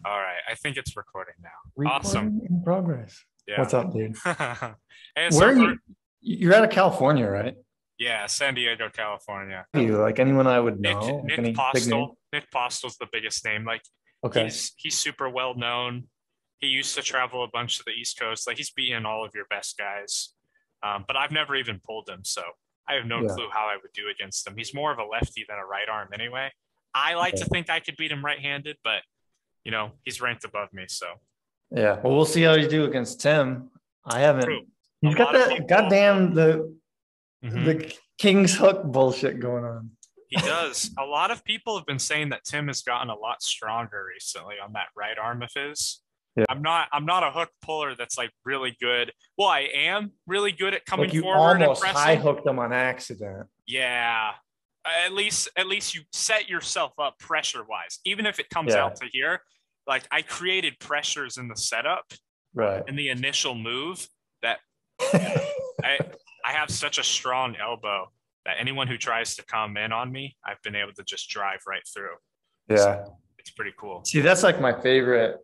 All right. I think it's recording now. Awesome. Recording in progress. Yeah. What's up, dude? Hey, Where so are you? You're out of California, right? yeah, San Diego, California. Do you like anyone I would Nick know? Like Nick any big name? Postel. Nick Postel's the biggest name. Like Okay. he's super well known. He used to travel a bunch to the East Coast. Like he's beaten all of your best guys. But I've never even pulled him, so I have no Yeah. clue how I would do against him. He's more of a lefty than a right arm anyway. I like to Okay. think I could beat him right-handed, but he's ranked above me, so Yeah. Well, we'll see how you do against Tim. I haven't. true. A He's got lot of that people. goddamn Mhm. the King's Hook bullshit going on. He does. A lot of people have been saying that Tim has gotten a lot stronger recently on that right arm of his. Yeah. I'm not a hook puller that's like really good. Well, I am really good at coming Like you forward and almost high pressing. hooked him on accident. Yeah. At least you set yourself up pressure wise. Even if it comes Yeah. out to here, like I created pressures in the setup Right. and the initial move that I I have such a strong elbow that anyone who tries to come in on me, I've been able to just drive right through. So Yeah. it's pretty cool. See, that's like my favorite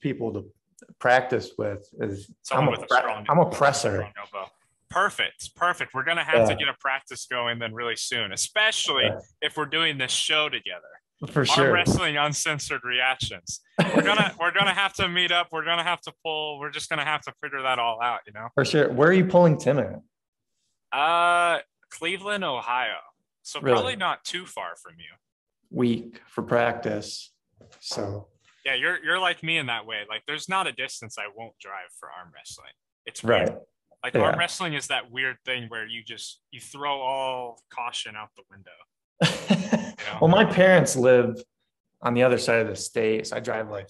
people to practice with is Someone with a strong, I'm a presser. strong elbow. Perfect. Perfect. We're gonna have to Yeah, get a practice going then really soon, especially yeah, if we're doing this show together. for Arm sure. wrestling uncensored reactions. We're gonna have to meet up. We're gonna have to pull. We're just gonna have to figure that all out, you know. For sure. Where are you pulling Tim at? Cleveland, Ohio. So Really? probably not too far from you. Week for practice. So, Yeah, you're like me in that way. Like there's not a distance I won't drive for arm wrestling. It's weird. right. Like arm Yeah. wrestling is that weird thing where you throw all caution out the window, you know? Well, my parents live on the other side of the state. So I drive like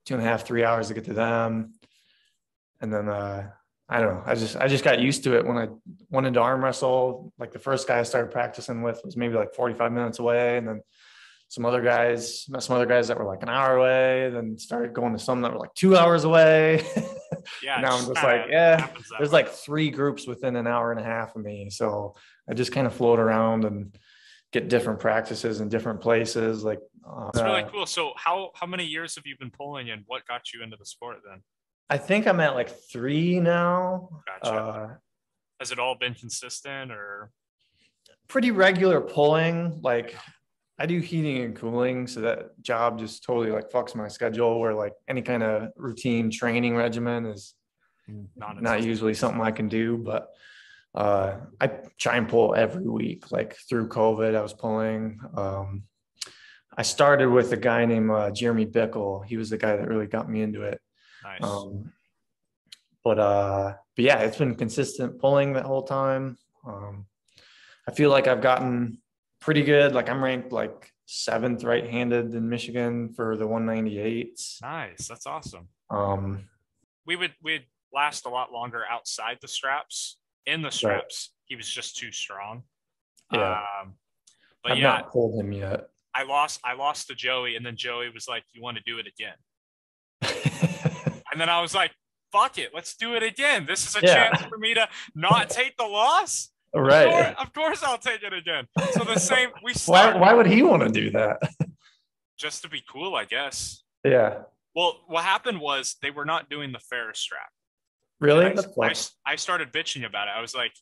2.5, 3 hours to get to them. And then I don't know. I just got used to it when I wanted to arm wrestle. Like the first guy I started practicing with was maybe like 45 minutes away. And then met some other guys that were like an hour away, then started going to some that were like 2 hours away. Yeah, And it now I'm just just kind like, of yeah, happens that there's way. like 3 groups within an hour and a half of me. So I just kind of float around and get different practices in different places. Like, It's really cool. So how many years have you been pulling and what got you into the sport then? I think I'm at like 3 now. Gotcha. Has it all been consistent or Pretty regular pulling. Like I do heating and cooling, so that job just totally like fucks my schedule. Where like any kind of routine training regimen is not non-existent? usually something I can do. But I try and pull every week. Like through COVID, I was pulling. I started with a guy named Jeremy Bickle. He was the guy that really got me into it. Nice. Um, but yeah, it's been consistent pulling that whole time. I feel like I've gotten pretty good. Like I'm ranked like 7th right-handed in Michigan for the 198s. Nice. That's awesome. Um, We'd last a lot longer outside the straps. In the but straps, he was just too strong. yeah, But I've yeah, not pulled him yet. I lost to Joey, and then Joey was like, "You want to do it again?" And then I was like, "Fuck it, let's do it again. This is a chance Yeah, for me to not take the loss. right. Of course, I'll take it again." So the same, we Why, start why would he want to do that? just to be cool, I guess. Yeah, Well, what happened was they were not doing the Ferris strap, and really? I That's I like, I started bitching about it. I was like,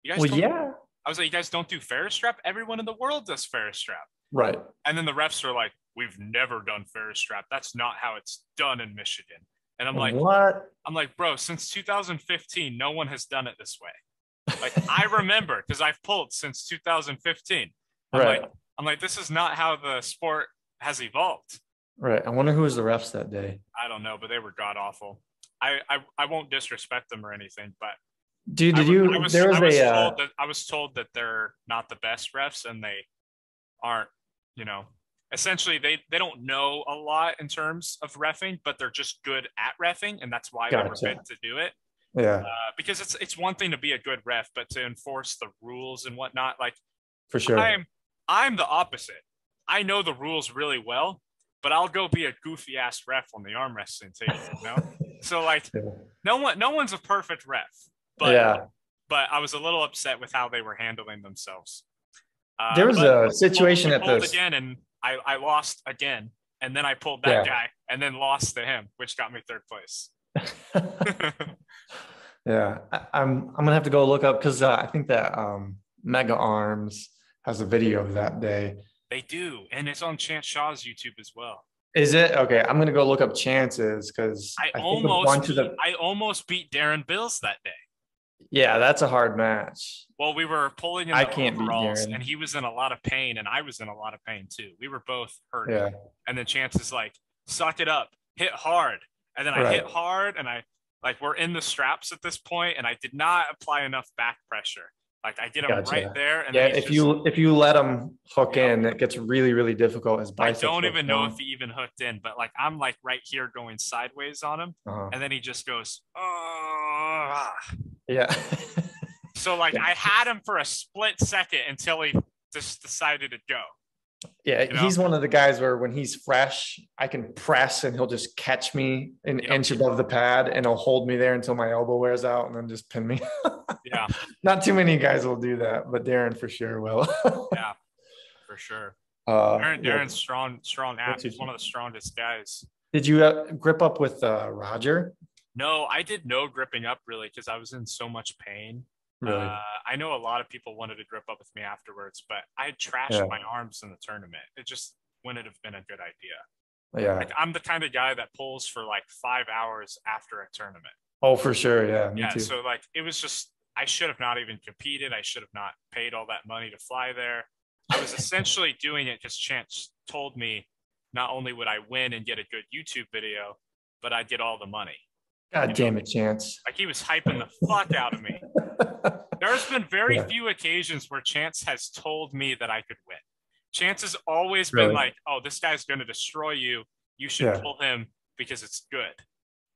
"You guys well, don't." yeah, I was like, "You guys don't do Ferris strap. Everyone in the world does Ferris strap." right. And then the refs are like, "We've never done Ferris strap. That's not how it's done in Michigan." And What? bro, since 2015, no one has done it this way. Like I remember because I've pulled since 2015. I'm like, Right, I'm like, this is not how the sport has evolved. right. I wonder who was the refs that day. I don't know, but they were god awful. I won't disrespect them or anything, but Dude, I, did I you? was There I was was a told that they're not the best refs and they aren't, you know, essentially they don't know a lot in terms of refing, but they're just good at refing, and that's why they were gotcha. meant to do it. Yeah, Because it's one thing to be a good ref, but to enforce the rules and whatnot, like for sure. I'm the opposite. I know the rules really well, but I'll go be a goofy ass ref on the arm wrestling team, you know? So like no one's a perfect ref, but Yeah. but I was a little upset with how they were handling themselves. There was But a we pulled, situation we at pulled this. again, and I lost again. and then I pulled that guy and then lost to him, which got me third place. Yeah, I'm gonna have to go look up because I think that Mega Arms has a video of that day. They do, and it's on Chance Shaw's YouTube as well. Is it? Okay, I'm gonna go look up Chances because I think a bunch of the almost beat Darren Bills that day. Yeah, that's a hard match. Well, we were pulling in I the can't beat overalls, Darren. and he was in a lot of pain, and I was in a lot of pain too. We were both hurt. Yeah. And then Chance is like, suck it up, hit hard. And then I hit hard, and we're in the straps at this point, and I did not apply enough back pressure. Like I get him right there. And if you let him hook in, it gets really, really difficult. His biceps. I don't even know if he even hooked in, but like I'm like right here going sideways on him, and then he just goes, oh. Yeah. So like I had him for a split second until he just decided to go. Yeah, he's one of the guys where when he's fresh, I can press and he'll just catch me an inch above the pad and he'll hold me there until my elbow wears out and then just pin me. Yeah. Not too many guys will do that, but Darren for sure will. Yeah, for sure. Darren's strong ass. He's one of the strongest guys. Did you grip up with Roger? No, I did no gripping up really because I was in so much pain. Really? I know a lot of people wanted to grip up with me afterwards, but I had trashed my arms in the tournament. It just wouldn't have been a good idea. Yeah. Like, I'm the kind of guy that pulls for like 5 hours after a tournament. Oh, for sure. Yeah. Me too. So like it was just, I should have not even competed. I should have not paid all that money to fly there. I was essentially doing it because Chance told me not only would I win and get a good YouTube video, but I'd get all the money. God damn it, Chance. Like he was hyping the fuck out of me. There's been very few occasions where Chance has told me that I could win. Chance has always been like, oh, this guy's going to destroy you. You should pull him because it's good.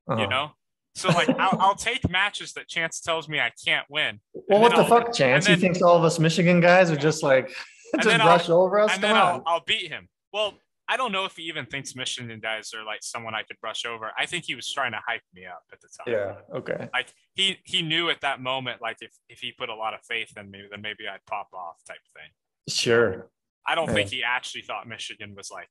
You know? So like I'll take matches that Chance tells me I can't win. Well, what the fuck, Chance? He thinks all of us Michigan guys are just like just brush over us. And then I'll beat him. Well, I don't know if he even thinks Michigan guys are like someone I could brush over. I think he was trying to hype me up at the time. Yeah. Okay. Like he knew at that moment, like if he put a lot of faith in me, then maybe I'd pop off type thing. Sure. I don't think he actually thought Michigan was like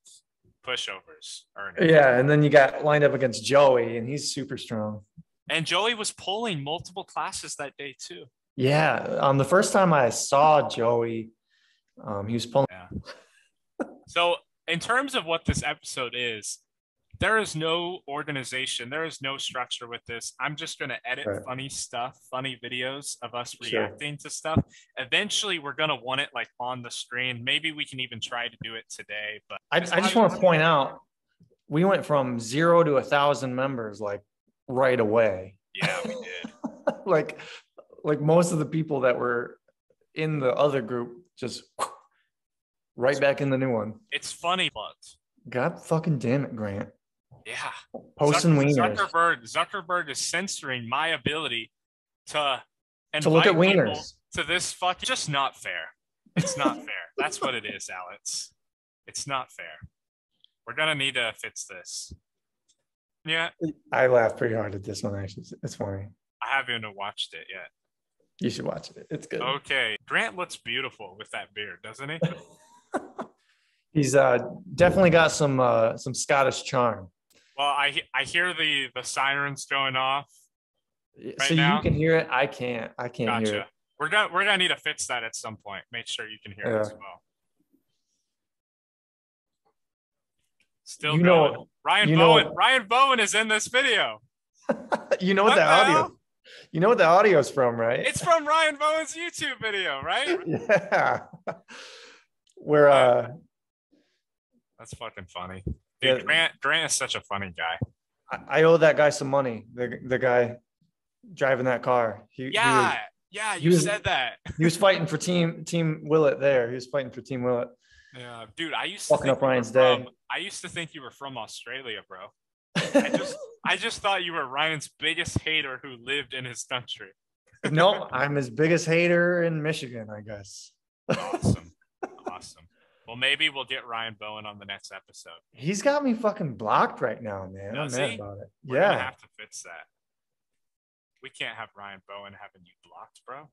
pushovers or anything. Yeah. And then you got lined up against Joey and he's super strong. And Joey was pulling multiple classes that day too. Yeah. The first time I saw Joey, he was pulling. Yeah. So in terms of what this episode is, there is no organization. There is no structure with this. I'm just going to edit funny stuff, funny videos of us reacting to stuff. Eventually, we're going to want it like on the screen. Maybe we can even try to do it today. But I just want to point out, we went from 0 to 1,000 members like right away. Yeah, we did. like most of the people that were in the other group just right back in the new one. It's funny, but God fucking damn it, Grant. Yeah. Posting wieners. Zuckerberg is censoring my ability to look at wieners. To this fuck. Just not fair. It's not fair. That's what it is, Alex. It's not fair. We're gonna need to fix this. Yeah. I laughed pretty hard at this one, actually. It's funny. I haven't even watched it yet. You should watch it. It's good. Okay. Grant looks beautiful with that beard, doesn't he? He's definitely got some Scottish charm. Well, I hear the sirens going off. Right so now. You can hear it. I can't hear it. We're gonna need to fix that at some point. Make sure you can hear it as well. Still going. Ryan Bowen is in this video. You know what the audio? You know what the audio's from, right? It's from Ryan Bowen's YouTube video, right? Yeah. Where that's fucking funny. Dude, Grant is such a funny guy. I owe that guy some money. The guy driving that car. You said that. He was fighting for Team Willett there. He was fighting for Team Willett. Yeah, dude. I used to think you were from Australia, bro. I just thought you were Ryan's biggest hater who lived in his country. No, I'm his biggest hater in Michigan, I guess. Awesome. Well, maybe we'll get Ryan Bowen on the next episode. He's got me fucking blocked right now, man. I'm mad about it. We're gonna have to fix that. We can't have Ryan Bowen having you blocked, bro.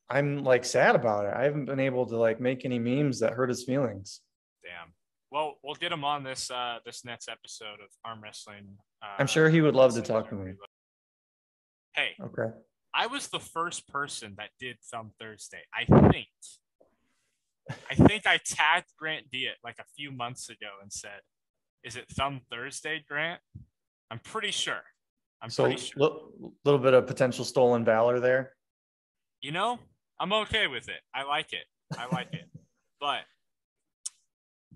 I'm like sad about it. I haven't been able to like make any memes that hurt his feelings. Damn. Well, we'll get him on this this next episode of Arm Wrestling. I'm sure he would love to talk to me. Hey, okay. I was the first person that did Thumb Thursday. I think I tagged Grant Diet like a few months ago and said, "Is it Thumb Thursday, Grant?" I'm pretty sure. Pretty sure. Little bit of potential stolen valor there. You know, I'm okay with it. I like it. But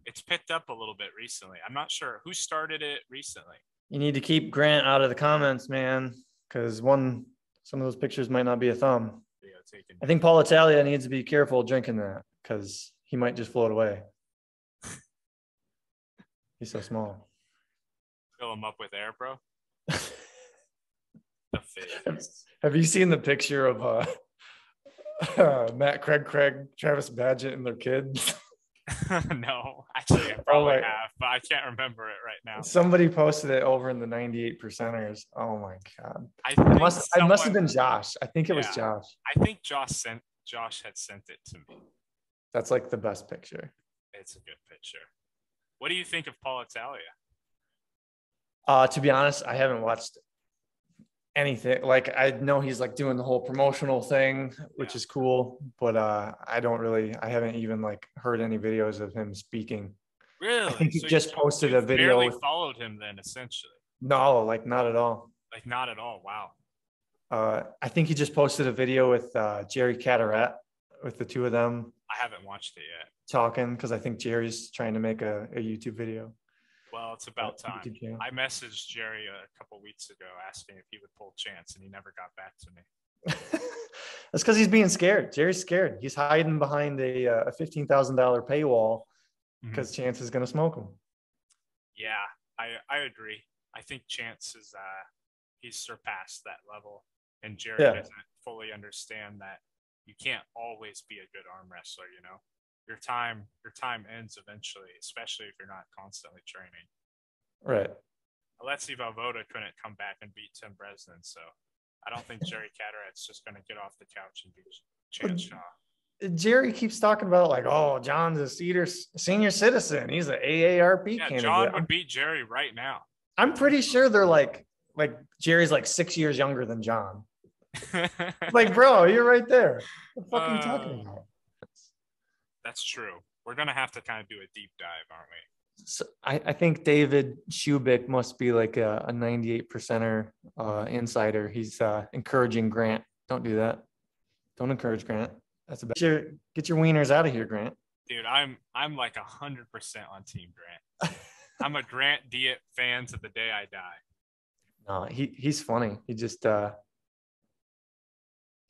it's picked up a little bit recently. I'm not sure who started it recently. You need to keep Grant out of the comments, man, because some of those pictures might not be a thumb. I think Paul Italia needs to be careful drinking that because he might just float away. He's so small. Fill him up with air, bro. The face. Have you seen the picture of Matt Craig, Travis Badgett, and their kids? No, actually, I probably have, but I can't remember it right now. Somebody posted it over in the 98 percenters. Oh my god! It must have been Josh. I think it was Josh. I think Josh had sent it to me. That's like the best picture. It's a good picture. What do you think of Paul Italia? To be honest, I haven't watched anything. Like, I know he's like doing the whole promotional thing, which is cool, but I haven't even like heard any videos of him speaking. Really? I think he just posted a video. Barely followed him then, essentially. No, like not at all. Like not at all. Wow. I think he just posted a video with Jerry Cataret, with the two of them. I haven't watched it yet. Talking, because I think Jerry's trying to make a YouTube video. Well, it's about time. I messaged Jerry a couple weeks ago asking if he would pull Chance, and he never got back to me. That's because he's being scared. Jerry's scared. He's hiding behind a $15,000 paywall because Chance is going to smoke him. Yeah, I agree. I think Chance is he's surpassed that level, and Jerry doesn't fully understand that you can't always be a good arm wrestler. You know, your time ends eventually, especially if you're not constantly training. Right. Alexi Valvoda couldn't come back and beat Tim Bresnan, so I don't think Jerry Cataret's just going to get off the couch and beat Chance Shaw. Jerry keeps talking about like, oh, John's a senior citizen. He's an AARP candidate. John would beat Jerry right now. I'm pretty sure they're like Jerry's like 6 years younger than John. Like, bro, you're right there. What the fuck are you talking about? That's true. We're going to have to kind of do a deep dive, aren't we? So I think David Shubik must be like a 98 percenter insider. He's encouraging Grant. Don't do that. Don't encourage Grant. That's a bad. Get your wieners out of here, Grant. Dude, I'm like 100% on Team Grant. I'm a Grant Diet fan to the day I die. No, he's funny. He just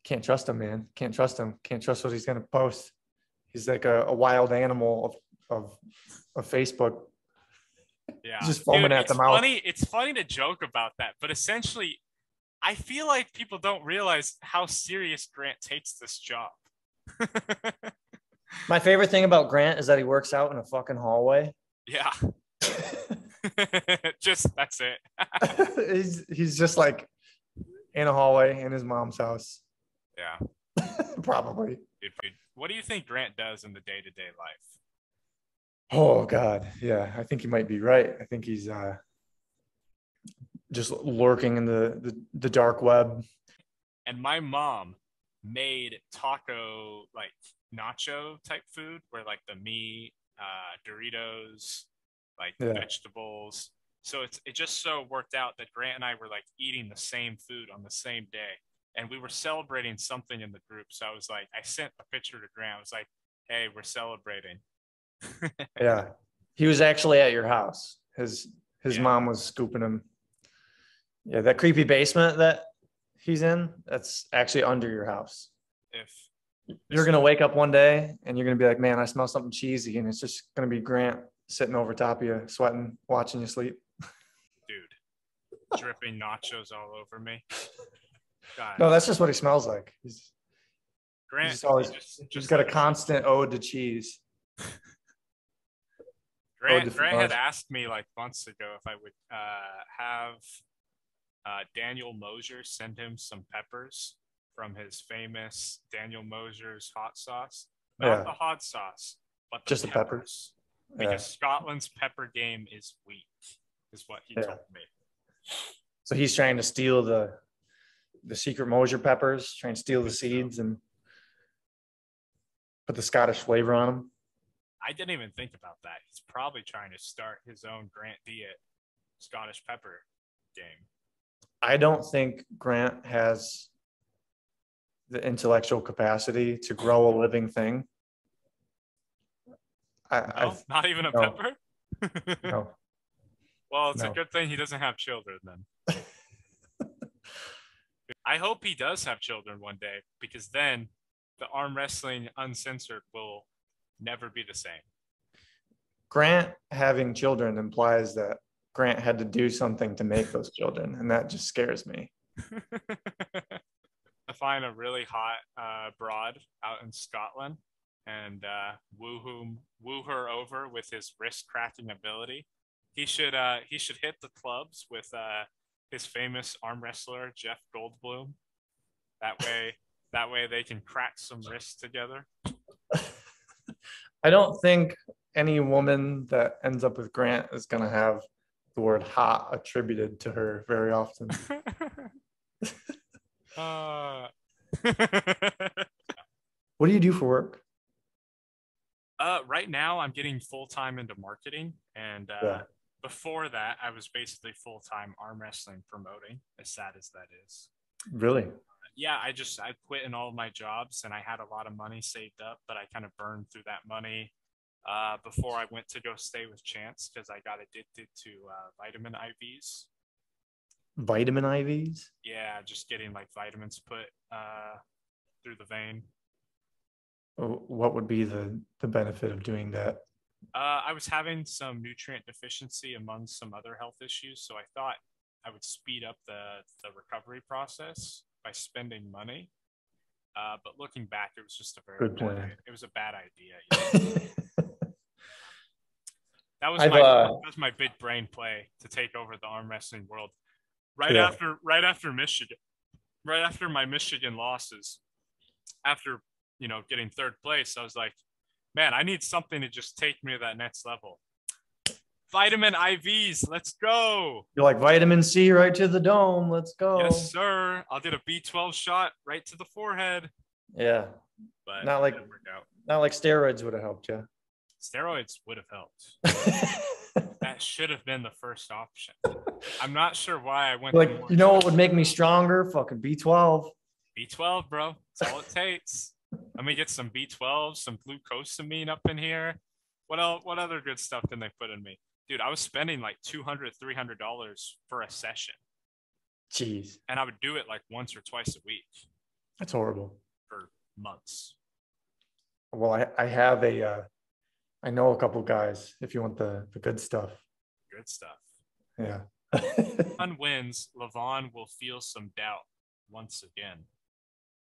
can't trust him, man. Can't trust him. Can't trust what he's gonna post. He's like a wild animal of Facebook. Yeah, just foaming at the mouth. It's funny to joke about that, but essentially, I feel like people don't realize how serious Grant takes this job. My favorite thing about Grant is that he works out in a fucking hallway. Yeah. That's it. he's just like in a hallway in his mom's house. Yeah. Probably. Dude, what do you think Grant does in the day-to-day life? Oh God. Yeah. I think you might be right. I think he's just lurking in the dark web. And my mom made taco, like nacho type food where like the meat, Doritos, like vegetables. So it just so worked out that Grant and I were like eating the same food on the same day. And we were celebrating something in the group. So I was like, I sent a picture to Grant. I was like, hey, we're celebrating. Yeah. He was actually at your house. His mom was scooping him. Yeah, that creepy basement that he's in, that's actually under your house. If you're going to wake up one day and you're going to be like, man, I smell something cheesy. And it's just going to be Grant sitting over top of you, sweating, watching you sleep. Dude, dripping nachos all over me. God. No, that's just what he smells like. Grant, he's got a constant ode to cheese. Grant had asked me like months ago if I would have Daniel Mosier send him some peppers from his famous Daniel Mosier's hot sauce. Not the hot sauce, but just the peppers. because Scotland's pepper game is weak, is what he told me. So he's trying to steal the secret Mosier peppers, trying to steal the seeds and put the Scottish flavor on them. I didn't even think about that. He's probably trying to start his own Grant Diet Scottish pepper game. I don't think Grant has the intellectual capacity to grow a living thing. Not even a pepper? No. Well, it's a good thing he doesn't have children then. I hope he does have children one day, because then the arm wrestling Uncensored will never be the same. Grant having children implies that Grant had to do something to make those children, and that just scares me. I find a really hot broad out in Scotland and woo her over with his wrist cracking ability. He should hit the clubs with his famous arm wrestler Jeff Goldblum. That way they can crack some wrists together. I don't think any woman that ends up with Grant is going to have the word hot attributed to her very often. What do you do for work? Right now I'm getting full-time into marketing, and before that I was basically full-time arm wrestling promoting, as sad as that is. Really? Yeah, I quit in all of my jobs, and I had a lot of money saved up, but I kind of burned through that money before I went to go stay with Chance, because I got addicted to vitamin IVs. Vitamin IVs? Yeah, just getting like vitamins put through the vein. What would be the benefit of doing that? I was having some nutrient deficiency among some other health issues, so I thought I would speed up the recovery process by spending money. But looking back, it was just a very good plan. It was a bad idea. That was my big brain play to take over the arm wrestling world. Right after Michigan, right after my Michigan losses, after getting third place, I was like, man, I need something to just take me to that next level. Vitamin IVs, let's go. You're like, vitamin C right to the dome, let's go. Yes, sir. I'll get a B12 shot right to the forehead. Yeah, but not like steroids would have helped you. Steroids would have helped. That should have been the first option. I'm not sure why I went. Like, what would make me stronger? Fucking B12. B12, bro. That's all it takes. Let me get some B12, some glucosamine up in here. What else? What other good stuff can they put in me? Dude, I was spending like $200, $300 for a session. Jeez. And I would do it like once or twice a week. That's horrible. For months. Well, I have I know a couple guys if you want the good stuff. Good stuff. Yeah. Levon wins, Levon will feel some doubt once again.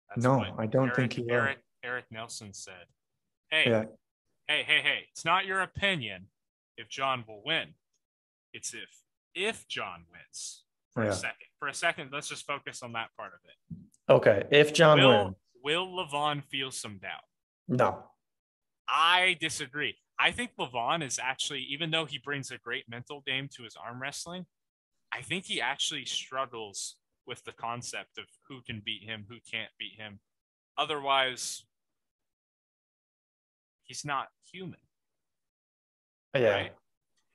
That's I don't think he will. Eric Nelson said, hey, it's not your opinion if John will win. It's if John wins. For a second, let's just focus on that part of it. Okay, if John wins. Will Levon feel some doubt? No. I disagree. I think Levon is actually, even though he brings a great mental game to his arm wrestling, I think he actually struggles with the concept of who can beat him, who can't beat him. Otherwise, he's not human. Yeah.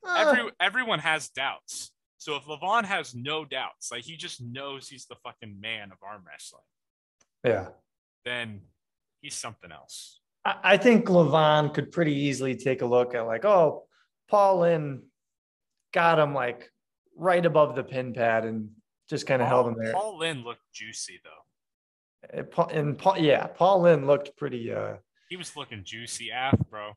Right? Everyone has doubts. So if Levon has no doubts, like he just knows he's the fucking man of arm wrestling. Yeah. Then he's something else. I think Levon could pretty easily take a look at like, oh, Paul Lynn got him like right above the pin pad and just kind of held him there. Paul Lynn looked juicy though. Paul Lynn looked pretty. He was looking juicy, bro.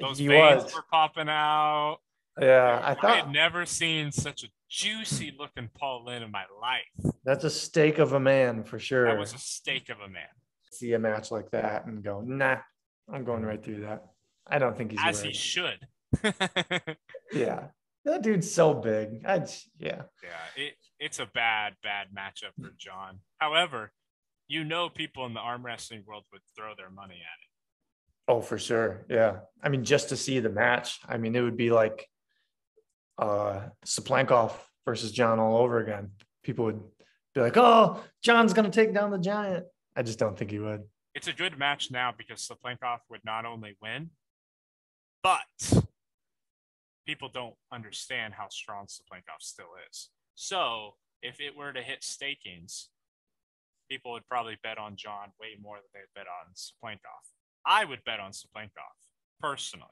Those he veins was. were popping out. Yeah, I had never seen such a juicy looking Paul Lynn in my life. That's a steak of a man for sure. That was a steak of a man. See a match like that and go, nah, I'm going right through that. I don't think he's as he should. Yeah, that dude's so big. It's a bad matchup for John. However, people in the arm wrestling world would throw their money at it. Oh, for sure. Yeah. I mean, just to see the match, I mean, it would be like Saplankov versus John all over again. People would be like, "Oh, John's gonna take down the giant." I just don't think he would. It's a good match now because Saplankov would not only win, but people don't understand how strong Saplankov still is. So if it were to hit stakings, people would probably bet on John way more than they'd bet on Saplankov. I would bet on Saplankov personally,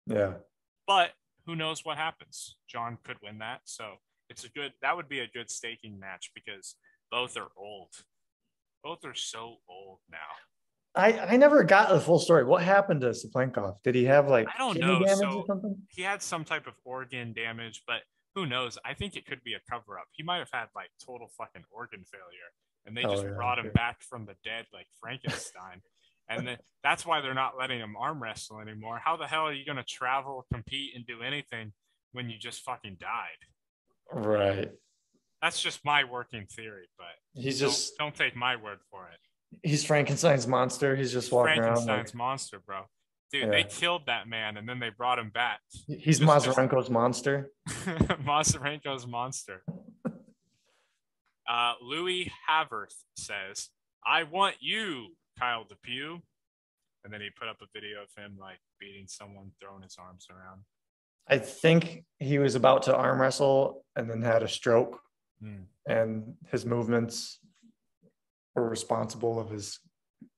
Yeah. but who knows what happens? John could win that, so that would be a good staking match because both are old. Both are so old now. I never got the full story. What happened to Saplankov? Did he have like I don't kidney know. damage or So something? he had some type of organ damage, but who knows? I think it could be a cover up. He might have had like total fucking organ failure, and they Oh just yeah. brought him Okay. back from the dead like Frankenstein. And then that's why they're not letting him arm wrestle anymore. How the hell are you going to travel, compete, and do anything when you just fucking died? Right. That's just my working theory, but He's don't just don't take my word for it. he's Frankenstein's monster. He's just walking around like Frankenstein's monster, bro. Dude, they yeah. killed that man and then they brought him back. He's Just Mazarenko's monster. Masarenko's monster. Louis Haverth says, "I want you, Kyle DePew," and then he put up a video of him like beating someone, throwing his arms around. I think he was about to arm wrestle and then had a stroke, Hmm. and his movements were responsible of his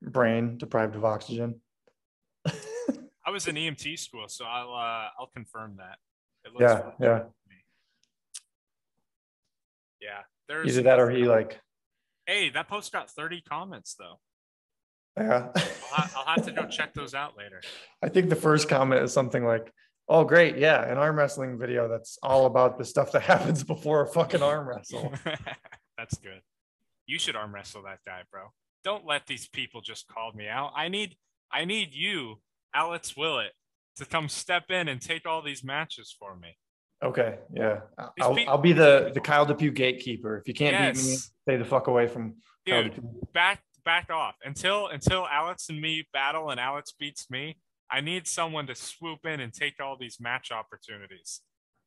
brain deprived of oxygen. I was in EMT school, so I'll confirm that. It looks Yeah, yeah. to me. Yeah, there's Either that or he like, Hey, that post got 30 comments though. yeah. I'll have to go check those out later. I think the first comment is something like, "Oh, great, yeah, an arm wrestling video that's all about the stuff that happens before a fucking arm wrestle." That's good. You should arm wrestle that guy, bro. Don't let these people just call me out. I need you, Alex Willett, to come step in and take all these matches for me. Okay, yeah, These I'll be the Kyle DePew gatekeeper. If you can't beat me, Yes, stay the fuck away from Kyle dude, DePew. back off until Alex and me battle and Alex beats me. I need someone to swoop in and take all these match opportunities.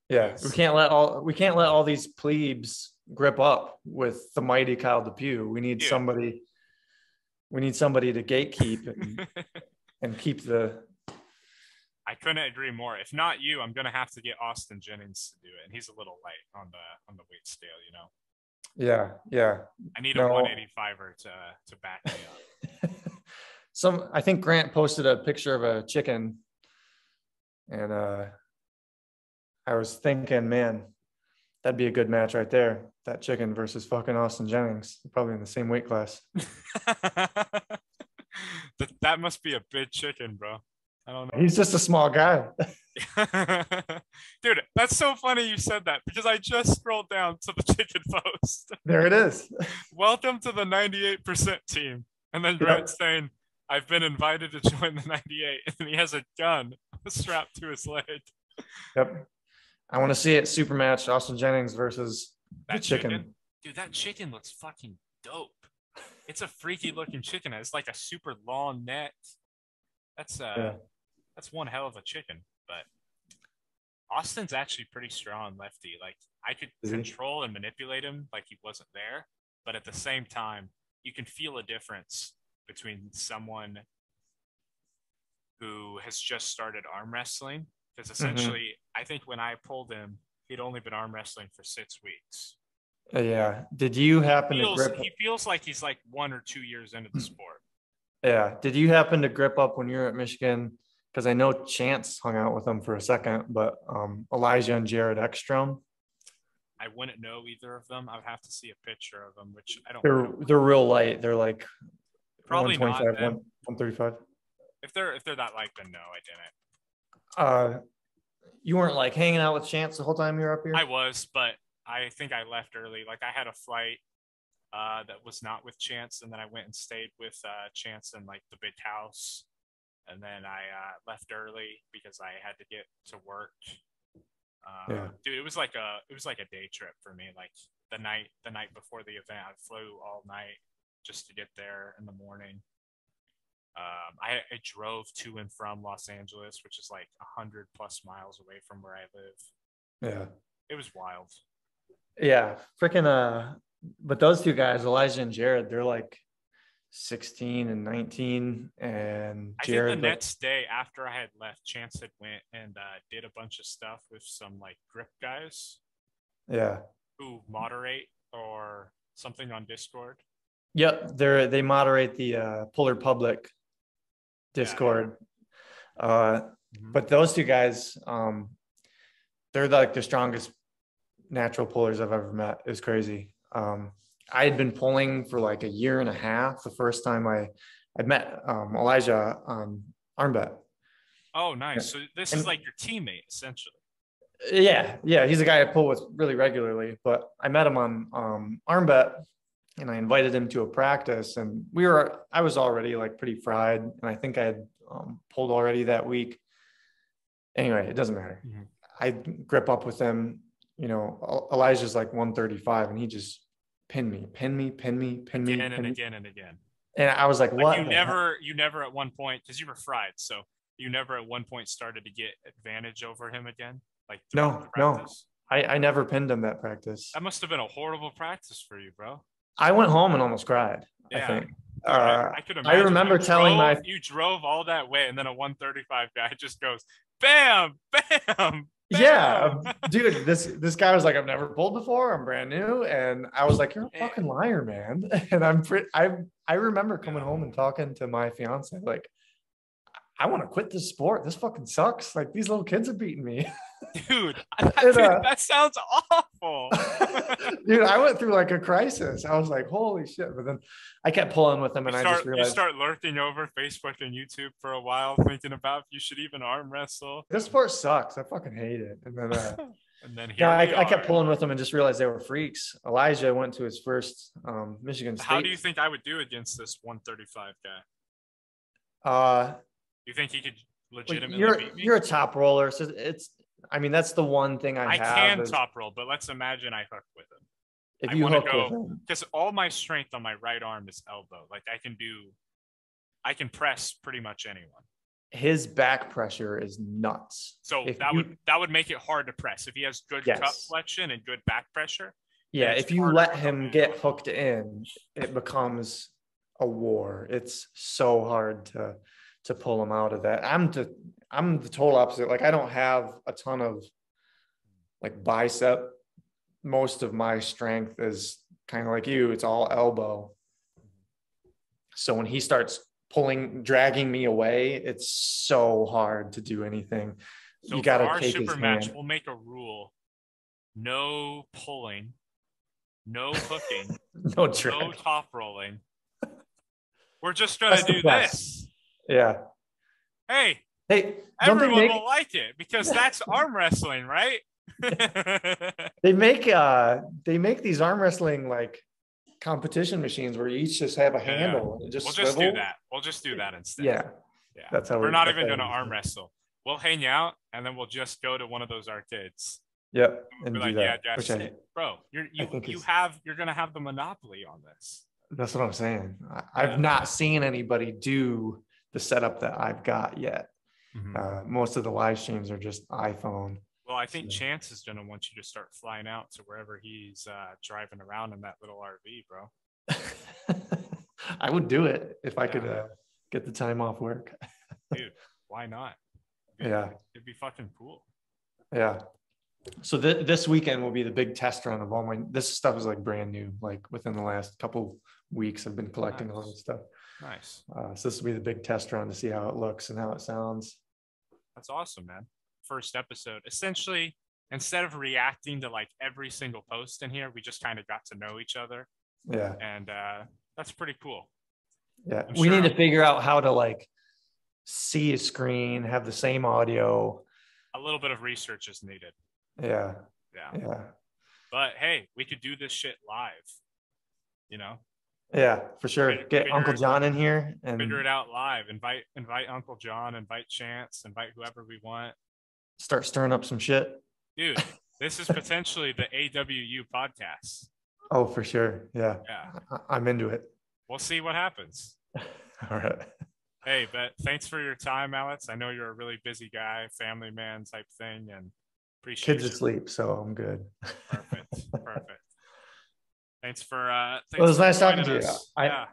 Yeah, we can't let all these plebes grip up with the mighty Kyle DePew. Dude. We need somebody to gatekeep and keep the. I couldn't agree more. If not you, I'm gonna have to get Austin Jennings to do it, and he's a little light on the weight scale. You know, Yeah. I need a No. 185er to back me up. I think Grant posted a picture of a chicken, and I was thinking, man, that'd be a good match right there. That chicken versus fucking Austin Jennings, probably in the same weight class. That must be a big chicken, bro. I don't know. He's just a small guy. Dude, that's so funny you said that because I just scrolled down to the chicken post. There it is. Welcome to the 98% team. And then Grant's saying, "I've been invited to join the 98." And he has a gun strapped to his leg. Yep. I want to see it. Super match. Austin Jennings versus the chicken. Dude, that chicken looks fucking dope. It's a freaky looking chicken. It's like a super long neck. That's one hell of a chicken. But Austin's actually pretty strong lefty. Like I could control and manipulate him like he wasn't there. But at the same time, you can feel a difference between someone who has just started arm wrestling. Because essentially, I think when I pulled him, he'd only been arm wrestling for 6 weeks. Yeah. Did you happen to grip? He feels like he's like 1 or 2 years into the sport. Yeah. Did you happen to grip up when you were at Michigan? Because I know Chance hung out with them for a second, but Elijah and Jared Ekstrom. I wouldn't know either of them. I would have to see a picture of them, which I don't. They're real light. They're like probably 125, not 135. If they're that light, then no, I didn't. You weren't like hanging out with Chance the whole time you were up here? I was, but I think I left early. Like I had a flight that was not with Chance, and then I went and stayed with Chance in like the big house, and then I left early because I had to get to work. Dude, it was like a day trip for me. Like the night before the event, I flew all night just to get there in the morning. I drove to and from Los Angeles, which is like 100+ miles away from where I live. Yeah. It was wild. Yeah. Freaking, but those two guys, Elijah and Jared, they're like 16 and 19. And Jared, I think the next day after I had left, Chance had went and did a bunch of stuff with some like grip guys. Yeah. Who moderate or something on Discord. Yep. They moderate the Puller Public Discord. But those two guys, they're like the strongest natural pullers I've ever met. It was crazy. I had been pulling for like a year and a half the first time I'd met Elijah on Armbet. Oh, nice. So this is like your teammate, essentially. Yeah. He's a guy I pull with really regularly, but I met him on Armbet, and I invited him to a practice, and I was already like pretty fried, and I think I had pulled already that week. Anyway, it doesn't matter. I grip up with him. You know, Elijah's like 135, and he just pinned me again and again. And I was like, what? You never at one point, because you were fried, so you never at one point started to get advantage over him again? Like no. I never pinned him that practice. That must have been a horrible practice for you, bro. I went home and almost cried. Yeah. I think. I could imagine. I remember you drove all that way, and then a 135 guy just goes, bam, bam. Yeah, dude, this guy was like, I've never pulled before. I'm brand new. And I was like, you're a fucking liar, man. And I remember coming home and talking to my fiance, like, I want to quit this sport. This fucking sucks. Like, these little kids are beating me. Dude, that sounds awful. Dude, I went through like a crisis. I was like, holy shit. But then I kept pulling with him, and I just realized. You start lurking over Facebook and YouTube for a while, thinking about if you should even arm wrestle. This sport sucks. I fucking hate it. And then, and then I kept pulling with them and just realized they were freaks. Elijah went to his first Michigan State. How do you think I would do against this 135 guy? You think he could legitimately beat me? You're a top roller, so that's the one thing I have. I can top roll, but let's imagine I hook with him. If you hook with him, because all my strength on my right arm is elbow. Like I can press pretty much anyone. His back pressure is nuts. So that would make it hard to press if he has good cup flexion and good back pressure. Yeah, if you let him get hooked in, it becomes a war. It's so hard to pull him out of that. I'm the total opposite. Like, I don't have a ton of like bicep. Most of my strength is kind of like you. It's all elbow. So when he starts dragging me away, it's so hard to do anything. So you got to take his super match, hand. We'll make a rule: no pulling, no hooking, no top rolling. We're just gonna do this. Yeah. Hey, everyone will like it because that's arm wrestling, right? They make these arm wrestling like competition machines where you each just have a handle and just we'll do that. We'll just do that instead. Yeah. That's how we're not even going to arm wrestle. We'll hang out and then we'll just go to one of those arcades. Yep. And be like, bro, you're going to have the monopoly on this. That's what I'm saying. I've not seen anybody do the setup that I've got yet. Most of the live streams are just iPhone. Well, I think Chance is going to want you to start flying out to wherever he's driving around in that little RV, bro. I would do it if I could get the time off work. Dude, why not? It'd be fucking cool. Yeah. So this weekend will be the big test run of this stuff is like brand new. Like within the last couple weeks, I've been collecting all this stuff. Nice. So this will be the big test run to see how it looks and how it sounds. That's awesome, man. First episode. Essentially, instead of reacting to like every single post in here, we just kind of got to know each other. Yeah. And that's pretty cool. Yeah. We need to figure out how to like see a screen, have the same audio. A little bit of research is needed. Yeah. But hey, we could do this shit live, you know? Yeah, for sure. Get Uncle John in here and figure it out live. Invite Uncle John, invite Chance, invite whoever we want. Start stirring up some shit. Dude, this is potentially the AWU podcast. Oh, for sure. Yeah. I'm into it. We'll see what happens. All right. Hey, but thanks for your time, Alex. I know you're a really busy guy, family man type thing, and appreciate Kids you. asleep, so I'm good. Perfect. Perfect. Thanks for Well, it thanks was for nice talking joining to you. us. Yeah.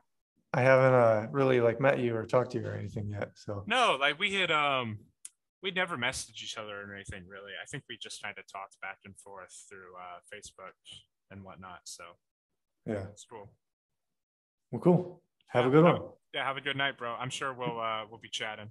I haven't really like met you or talked to you or anything yet. So No, like we never messaged each other or anything really. I think we just kind of talked back and forth through Facebook and whatnot. So yeah, it's cool. well, cool. Have Yeah. a good one. Yeah, have a good night, bro. I'm sure we'll be chatting.